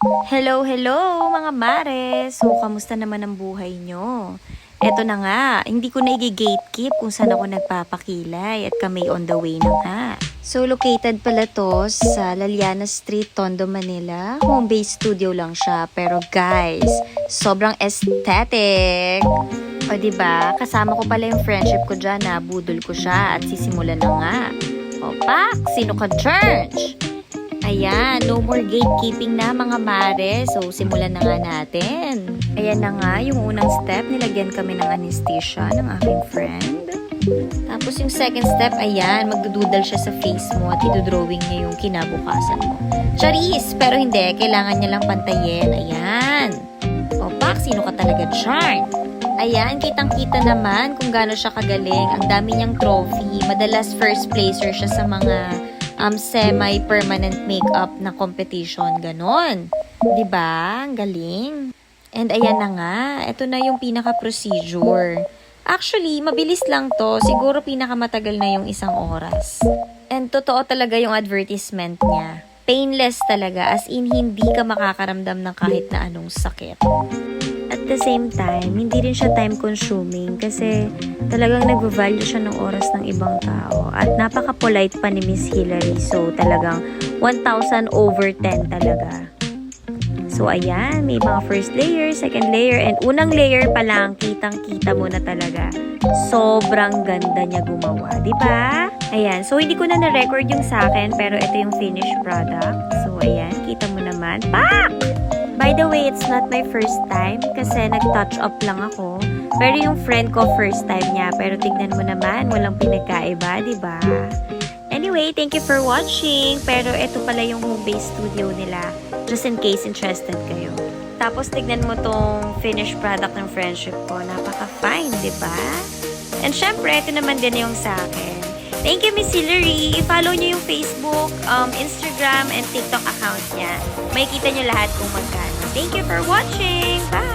Hello, hello mga mare! So, kamusta naman ang buhay nyo? Eto na nga, hindi ko na i-gatekeep kung saan ako nagpapakilay at kami on the way na nga. So, located pala to sa Laliana Street, Tondo, Manila. Home-based studio lang siya. Pero guys, sobrang aesthetic! O diba, kasama ko pala yung friendship ko dyan na budol ko siya at sisimulan na nga. O pak, sino ka, church? Ayan, no more gatekeeping na mga mare. So, simulan na nga natin. Ayan na nga, yung unang step, nilagyan kami ng anesthesia ng aking friend. Tapos yung second step, ayan, magdududal siya sa face mo at idodrawing niya yung kinabukasan mo. Charis! Pero hindi, kailangan niya lang pantayin. Ayan. O, pak, sino ka talaga, Chart? Ayan, kitang-kita naman kung gaano siya kagaling. Ang dami niyang trophy. Madalas first placer siya sa mga semi-permanent makeup na competition, ganon. 'Di ba? Ang galing. And ayan na nga, ito na yung pinaka-procedure. Actually, mabilis lang to. Siguro pinakamatagal na yung 1 oras. And totoo talaga yung advertisement niya. Painless talaga, as in hindi ka makakaramdam ng kahit na anong sakit. At the same time, hindi rin siya time-consuming kasi talagang nag-value siya ng oras ng ibang tao. At napaka-polite pa ni Miss Hillary. So, talagang 1,000 over 10 talaga. So, ayan. May mga first layer, second layer, and unang layer pa lang, kitang-kita mo na talaga. Sobrang ganda niya gumawa. Diba? Ayan. So, hindi ko na na-record yung sa akin, pero ito yung finished product. So, ayan. Kita mo naman. Pak! By the way, it's not my first time kasi nag-touch up lang ako. Pero yung friend ko, first time niya. Pero tignan mo naman, walang pinagkaiba, di ba? Anyway, thank you for watching. Pero ito pala yung home-based studio nila. Just in case interested kayo. Tapos tignan mo tong finished product ng friendship ko. Napaka-fine, di ba? And syempre, ito naman din yung sa akin. Thank you, Miss Hillary. I-follow nyo yung Facebook, Instagram, and TikTok account niya. Makikita nyo lahat kung magkano. Thank you for watching. Bye!